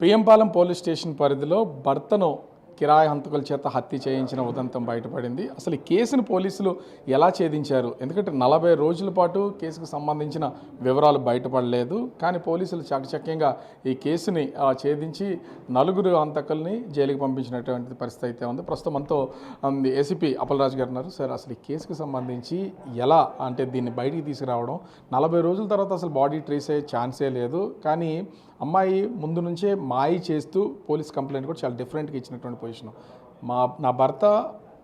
PM Palem police station పరిధిలో భర్తను కిరాయి హంతకుల చేత హత్య చేయించిన ఉదంతం బయటపడింది. అసలు ఈ కేసును పోలీసులు ఎలా ఛేదించారు? ఎందుకంటే 40 రోజుల పాటు కేసుకు సంబంధించిన వివరాలు బయటపడలేదు. కానీ పోలీసులు చాకచక్యంగా ఈ కేసుని ఛేదించి 4 హంతకుల్ని జైలుకి పంపించినటువంటి పరిస్థితి అయితే ఉంది. ప్రస్తుతం మనతో ఏసీపీ అప్పలరాజు గారు ఉన్నారు. సార్, అసలు ఈ కేసుకు సంబంధించి ఎలా అంటే దీన్ని బయటికి తీసుకురావడం 40 రోజుల తర్వాత అసలు బాడీ ట్రేస్ అయ్యే ఛాన్సే లేదు. కానీ అమ్మాయి ముందు నుంచే మాయి చేస్తూ పోలీస్ కంప్లైంట్ కూడా చాలా డిఫరెంట్గా ఇచ్చినటువంటి పొజిషన్. నా భర్త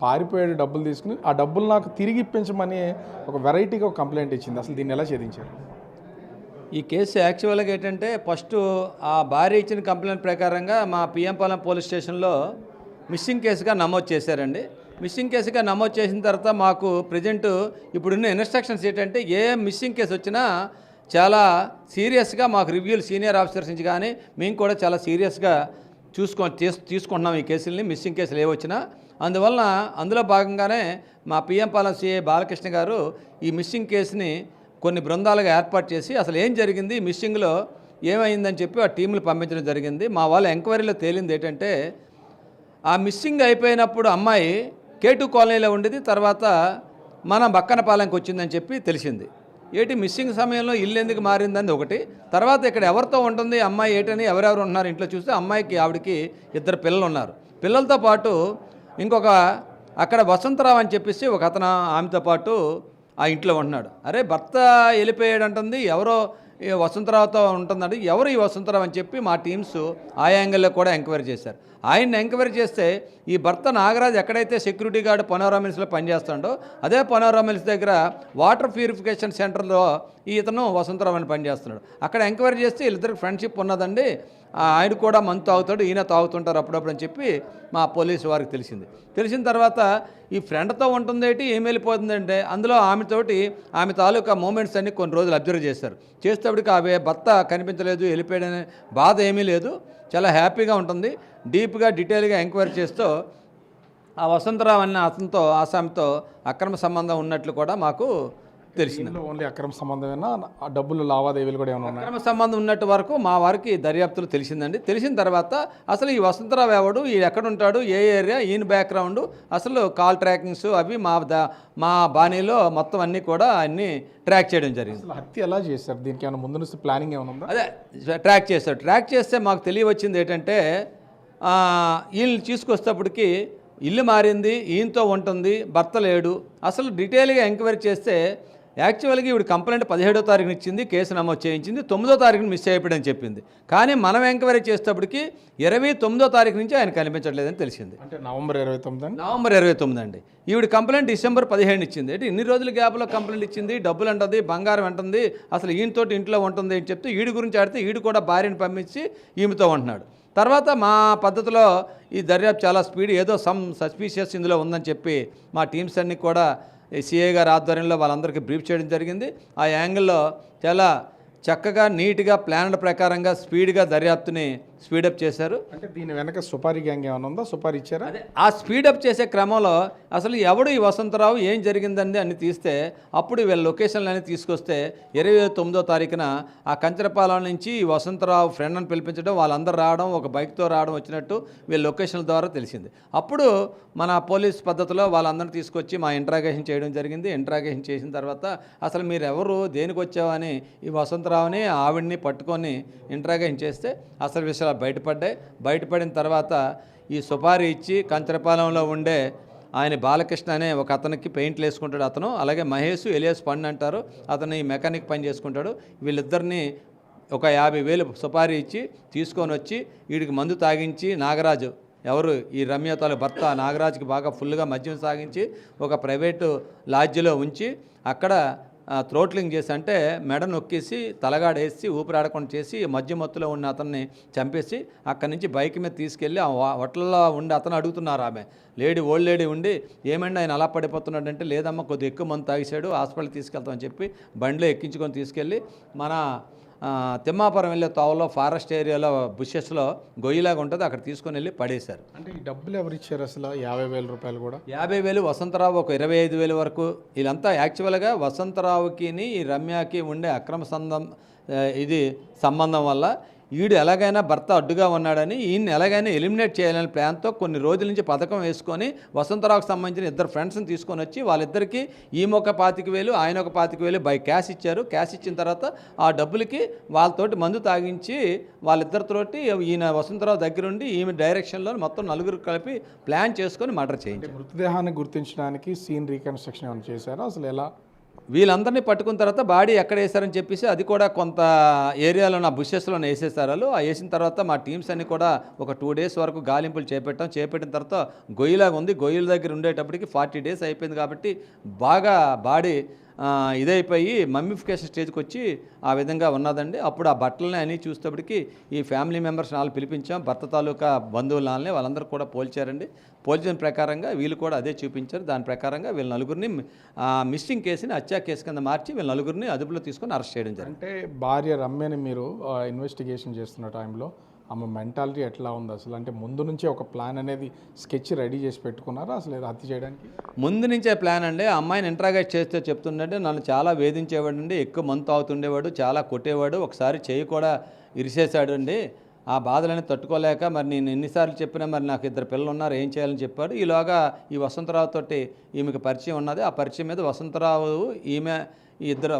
పారిపోయాడు, డబ్బులు తీసుకుని ఆ డబ్బులు నాకు తిరిగి ఇప్పించమని ఒక వెరైటీగా ఒక కంప్లైంట్ ఇచ్చింది. అసలు దీన్ని ఎలా ఛేదించారు? ఈ కేసు యాక్చువల్గా ఏంటంటే ఫస్ట్ ఆ భార్య ఇచ్చిన కంప్లైంట్ ప్రకారంగా మా పిఎంపాలెం పోలీస్ స్టేషన్లో మిస్సింగ్ కేసుగా నమోదు చేశారండి. మిస్సింగ్ కేసుగా నమోదు చేసిన తర్వాత మాకు ప్రజెంట్ ఇప్పుడున్న ఇన్స్ట్రక్షన్స్ ఏంటంటే ఏ మిస్సింగ్ కేసు వచ్చినా చాలా సీరియస్గా మాకు రివ్యూలు సీనియర్ ఆఫీసర్స్ నుంచి కానీ మేము కూడా చాలా సీరియస్గా తీసుకుంటున్నాం ఈ కేసుల్ని. మిస్సింగ్ కేసులు ఏ వచ్చినా అందువలన అందులో భాగంగానే మా పిఎంపాలెం సిఐ బాలకృష్ణ గారు ఈ మిస్సింగ్ కేసుని కొన్ని బృందాలుగా ఏర్పాటు చేసి అసలు ఏం జరిగింది, మిస్సింగ్లో ఏమైందని చెప్పి ఆ టీంలు పంపించడం జరిగింది. మా వాళ్ళ ఎంక్వైరీలో తేలింది ఏంటంటే ఆ మిస్సింగ్ అయిపోయినప్పుడు అమ్మాయి K2 కాలనీలో ఉండేది, తర్వాత మన బక్కనపాలెంకి వచ్చిందని చెప్పి తెలిసింది. ఏటి మిస్సింగ్ సమయంలో ఇల్లు ఎందుకు మారిందని ఒకటి, తర్వాత ఇక్కడ ఎవరితో ఉంటుంది అమ్మాయి ఏటని ఎవరెవరు ఉన్నారు ఇంట్లో చూస్తే అమ్మాయికి ఆవిడకి 2 పిల్లలు ఉన్నారు. పిల్లలతో పాటు ఇంకొక అక్కడ వసంతరావు అని చెప్పేసి ఒక అతను ఆమెతో పాటు ఆ ఇంట్లో ఉంటున్నాడు. అరే భర్త వెళ్ళిపోయాడు అంటుంది, ఎవరో వసంతరావుతో ఉంటుందండి, ఎవరు ఈ వసంతరావు అని చెప్పి మా టీమ్స్ ఆ యాంగిల్లో కూడా ఎంక్వైరీ చేశారు. ఆయన్ని ఎంక్వైరీ చేస్తే ఈ భర్త నాగరాజ్ ఎక్కడైతే సెక్యూరిటీ గార్డ్ పనోరా మిల్స్లో పనిచేస్తాడో అదే పనోరా మిల్స్ దగ్గర వాటర్ ప్యూరిఫికేషన్ సెంటర్లో ఇతను వసంతరావు అని పనిచేస్తున్నాడు. అక్కడ ఎంక్వైరీ చేస్తే వీళ్ళిద్దరికి ఫ్రెండ్షిప్ ఉన్నదండి, ఆయన కూడా మందు తాగుతాడు, ఈయన తాగుతుంటారు అప్పుడప్పుడు అని చెప్పి మా పోలీసు వారికి తెలిసింది. తెలిసిన తర్వాత ఈ ఫ్రెండ్తో ఉంటుందేంటి ఏం వెళ్ళిపోతుందంటే అందులో ఆమె తాలూకా మూమెంట్స్ అన్ని కొన్ని రోజులు అబ్జర్వ్ చేశారు. చేసేటప్పటికి ఆమె భర్త కనిపించలేదు, వెళ్ళిపోయాడనే బాధ ఏమీ లేదు, చాలా హ్యాపీగా ఉంటుంది. డీప్గా డీటెయిల్గా ఎంక్వైరీ చేస్తూ ఆ వసంతరావు అన్న అతనితో ఆసామితో అక్రమ సంబంధం ఉన్నట్లు కూడా మాకు తెలిసింది. ఓన్లీ అక్రమ సంబంధమేనా, డబ్బులు లావాదేవీలు కూడా ఏమైనా ఉన్నాయి? అక్రమ సంబంధం ఉన్నట్టు వరకు మా వారికి దర్యాప్తులు తెలిసిందండి. తెలిసిన తర్వాత అసలు ఈ వసంతరావు ఎవడు, ఈ ఎక్కడుంటాడు, ఏ ఏరియా, ఈయన బ్యాక్గ్రౌండ్, అసలు కాల్ ట్రాకింగ్స్ అవి మా బాణీలో మొత్తం అన్నీ కూడా అన్నీ ట్రాక్ చేయడం జరిగింది. అసలు హత్య ఎలా చేశారు? దీనికి ఏమైనా ముందు నుంచి ప్లానింగ్ ఏమైనా ఉందా? అదే ట్రాక్ చేశారు. ట్రాక్ చేస్తే మాకు తెలియవచ్చింది ఏంటంటే వీళ్ళు తీసుకొచ్చేటప్పటికి ఇల్లు మారింది, ఈయనతో ఉంటుంది, భర్త లేడు. అసలు డీటెయిల్గా ఎంక్వైరీ చేస్తే యాక్చువల్గా ఈవిడ కంప్లైంట్ 17వ తారీఖున ఇచ్చింది, కేసు నమోదు చేయించింది, 9వ తారీఖున మిస్ అయిపోయాడని చెప్పింది. కానీ మనం ఎంక్వైరీ చేసేటప్పటికి 29వ తారీఖు నుంచి ఆయన కనిపించట్లేదని తెలిసింది. అంటే నవంబర్ 29 అండి. ఈవిడ కంప్లైంట్ డిసెంబర్ 15 ఇచ్చింది. అంటే ఇన్ని రోజుల గ్యాప్లో కంప్లైంట్ ఇచ్చింది, డబ్బులు అంటుంది, బంగారం అంటుంది, అసలు ఈయనతోటి ఇంట్లో ఉంటుంది అని చెప్తే ఈడు గురించి ఆడితే ఈడు కూడా భార్యను పంపించి ఈమెతో ఉంటున్నాడు. తర్వాత మా పద్ధతిలో ఈ దర్యాప్తు చాలా స్పీడ్, ఏదో సస్పీషియస్ ఇందులో ఉందని చెప్పి మా టీమ్స్ అన్నీ కూడా సిఐ గారి ఆధ్వర్యంలో వాళ్ళందరికీ బ్రీఫ్ చేయడం జరిగింది. ఆ యాంగిల్లో చాలా చక్కగా నీట్గా ప్లాన్ల ప్రకారంగా స్పీడ్గా దర్యాప్తుని స్పీడప్ చేశారు. అంటే దీని వెనక సుపారీ గ్యాంగ్ ఏమైనా ఉందా? సుపారీ ఇచ్చారా? అదే ఆ స్పీడప్ చేసే క్రమంలో అసలు ఎవడు ఈ వసంతరావు, ఏం జరిగిందండి అని తీస్తే అప్పుడు వీళ్ళ లొకేషన్లు అన్నీ తీసుకొస్తే 29వ తారీఖున ఆ కంచరపాలెం నుంచి ఈ వసంతరావు ఫ్రెండ్ అని పిలిపించడం, వాళ్ళందరూ రావడం, ఒక బైక్తో రావడం వచ్చినట్టు వీళ్ళ లొకేషన్ల ద్వారా తెలిసింది. అప్పుడు మన పోలీస్ పద్ధతిలో వాళ్ళందరినీ తీసుకొచ్చి మా ఇంట్రాగేషన్ చేయడం జరిగింది. ఇంట్రాగేషన్ చేసిన తర్వాత అసలు మీరు ఎవరు, దేనికి వచ్చావని ఈ వసంతరావుని ఆవిడ్ని పట్టుకొని ఇంట్రాగేషన్ చేస్తే అసలు విషయాలు బయటపడిన తర్వాత ఈ సుపారీ ఇచ్చి కంచరపాలెంలో ఉండే ఆయన బాలకృష్ణ అనే ఒక అతనికి పెయింట్లు వేసుకుంటాడు అతను, అలాగే మహేష్ ఎలియాస్ పండు అంటారు, అతను ఈ మెకానిక్ పని చేసుకుంటాడు. వీళ్ళిద్దరిని ఒక 50,000 సుపారీ ఇచ్చి తీసుకొని వచ్చి వీడికి మందు తాగించి నాగరాజు ఎవరు ఈ రమ్య తాలూకు భర్త నాగరాజుకి బాగా ఫుల్గా మద్యం సాగించి ఒక ప్రైవేటు లాడ్జిలో ఉంచి అక్కడ థ్రోట్లింగ్ చేసి, అంటే మెడ నొక్కేసి తలగాడేసి ఊపిరాడకుండా చేసి మధ్య మత్తులో ఉన్న అతన్ని చంపేసి అక్కడి నుంచి బైక్ మీద తీసుకెళ్ళి ఆ హోటల్లో ఉండి అతను అడుగుతున్నారు, ఆమె ఓల్డ్ లేడీ ఉండి ఏమండి ఆయన అలా పడిపోతున్నాడంటే లేదమ్మా కొద్దిగా ఎక్కువ మంది తాగేశాడు, హాస్పిటల్ తీసుకెళ్తామని చెప్పి బండిలో ఎక్కించుకొని తీసుకెళ్ళి మన తిమ్మాపురం వెళ్ళే తోవలో ఫారెస్ట్ ఏరియాలో బుషెస్లో గొయ్యిలాగా ఉంటుంది, అక్కడ తీసుకొని వెళ్ళి పడేశారు. అంటే ఈ డబ్బులు ఎవరు ఇచ్చారు అసలు? 50,000 రూపాయలు కూడా? 50,000 వసంతరావు, ఒక 25,000 వరకు. వీళ్ళంతా యాక్చువల్గా వసంతరావుకి ఈ రమ్యకి ఉండే అక్రమ ఇది సంబంధం వల్ల ఈడు ఎలాగైనా భర్త అడ్డుగా ఉన్నాడని ఈయన్ని ఎలాగైనా ఎలిమినేట్ చేయాలనే ప్లాన్తో కొన్ని రోజుల నుంచి పథకం వేసుకొని వసంతరావుకు సంబంధించిన ఇద్దరు ఫ్రెండ్స్ని తీసుకొని వచ్చి వాళ్ళిద్దరికీ ఈమె ఒక 25,000 ఆయన ఒక 25,000 బై క్యాష్ ఇచ్చారు. క్యాష్ ఇచ్చిన తర్వాత ఆ డబ్బులకి వాళ్ళతోటి మందు తాగించి వాళ్ళిద్దరితోటి ఈయన వసంతరావు దగ్గరుండి ఈమె డైరెక్షన్లో మొత్తం నలుగురు కలిపి ప్లాన్ చేసుకొని మర్డర్ చేయించారు. మృతదేహాన్ని గుర్తించడానికి సీన్ రీకన్స్ట్రక్షన్ ఏమైనా చేశారా, అసలు ఎలా? వీళ్ళందరినీ పట్టుకున్న తర్వాత బాడీ ఎక్కడ వేశారని చెప్పేసి అది కూడా కొంత ఏరియాలో నా బుషెస్లో వేసేసారు వాళ్ళు. ఆ వేసిన తర్వాత మా టీమ్స్ అన్ని కూడా ఒక 2 days వరకు గాలింపులు చేపట్టిన తర్వాత గొయ్యిలాగా ఉంది. గొయ్యిల దగ్గర ఉండేటప్పటికి 40 days అయిపోయింది కాబట్టి బాగా బాడీ ఇదైపోయి మమ్మిఫికేషన్ స్టేజ్కి వచ్చి ఆ విధంగా ఉన్నదండి. అప్పుడు ఆ బట్టలని అన్నీ చూసేటప్పటికి ఈ ఫ్యామిలీ మెంబర్స్ నాలుగు పిలిపించాం, భర్త తాలూకా బంధువులని వాళ్ళందరూ కూడా పోల్చారండి. పోల్చిన ప్రకారంగా వీళ్ళు కూడా అదే చూపించారు. దాని ప్రకారంగా వీళ్ళ నలుగురిని మిస్సింగ్ కేసుని హత్యా కేసు కింద మార్చి వీళ్ళ నలుగురిని అదుపులో తీసుకొని అరెస్ట్ చేయడం జరిగింది. అంటే భార్య రమ్యని మీరు ఇన్వెస్టిగేషన్ చేస్తున్న టైంలో ఆమె మెంటాలిటీ ఎట్లా ఉంది అసలు? అంటే ముందు నుంచే ఒక ప్లాన్ అనేది స్కెచ్ రెడీ చేసి పెట్టుకున్నారా అసలు ఏదో హత్య చేయడానికి? ముందు నుంచే ప్లాన్ అండి. ఆ అమ్మాయిని ఇంట్రాగేట్ చేస్తే చెప్తుండే నన్ను చాలా వేధించేవాడు అండి, ఎక్కువ మంతు అవుతుండేవాడు, చాలా కొట్టేవాడు, ఒకసారి చేయి కూడా ఇరిసేసాడు అండి. ఆ బాధలని తట్టుకోలేక మరి నేను ఎన్నిసార్లు చెప్పినా మరి నాకు 2 పిల్లలు ఉన్నారు, ఏం చేయాలని చెప్పాడు. ఈలోగా ఈ వసంతరావు తోటి ఈమెకి పరిచయం ఉన్నది. ఆ పరిచయం మీద వసంతరావు ఈమె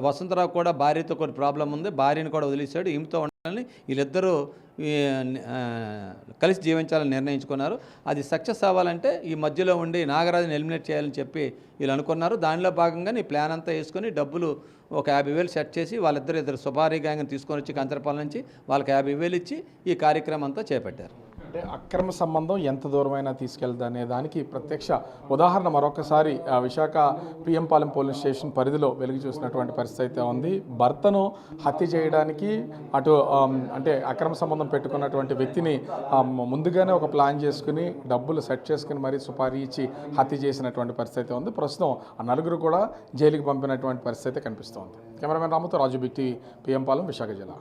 వసంతరావు కూడా భార్యతో కొన్ని ప్రాబ్లం ఉంది, భార్యను కూడా వదిలేశాడు. ఈమెతో ఉండాలని వీళ్ళిద్దరూ కలిసి జీవించాలని నిర్ణయించుకున్నారు. అది సక్సెస్ అవ్వాలంటే ఈ మధ్యలో ఉండి నాగరాజుని ఎలిమినేట్ చేయాలని చెప్పి వీళ్ళు అనుకున్నారు. దానిలో భాగంగా ఈ ప్లాన్ అంతా వేసుకొని డబ్బులు ఒక 50,000 సెట్ చేసి ఇద్దరు సుపారీ గ్యాంగ్ని తీసుకొని వచ్చి కంచరపాలెం నుంచి వాళ్ళకి 50,000 ఇచ్చి ఈ కార్యక్రమం అంతా చేపట్టారు. అంటే అక్రమ సంబంధం ఎంత దూరమైనా తీసుకెళ్తా అనే దానికి ప్రత్యక్ష ఉదాహరణ మరొకసారి విశాఖ పిఎంపాలెం పోలీస్ స్టేషన్ పరిధిలో వెలుగు చూసినటువంటి పరిస్థితి అయితే ఉంది. భర్తను హత్య చేయడానికి అటు అంటే అక్రమ సంబంధం పెట్టుకున్నటువంటి వ్యక్తిని ముందుగానే ఒక ప్లాన్ చేసుకుని డబ్బులు సెట్ చేసుకుని మరీ సుపారీ ఇచ్చి హత్య చేసినటువంటి పరిస్థితి అయితే ఉంది. ప్రస్తుతం ఆ నలుగురు కూడా జైలుకి పంపినటువంటి పరిస్థితి అయితే కనిపిస్తోంది. కెమెరామెన్ రాముతో రాజు బిట్టి, పిఎంపాలెం, విశాఖ జిల్లా.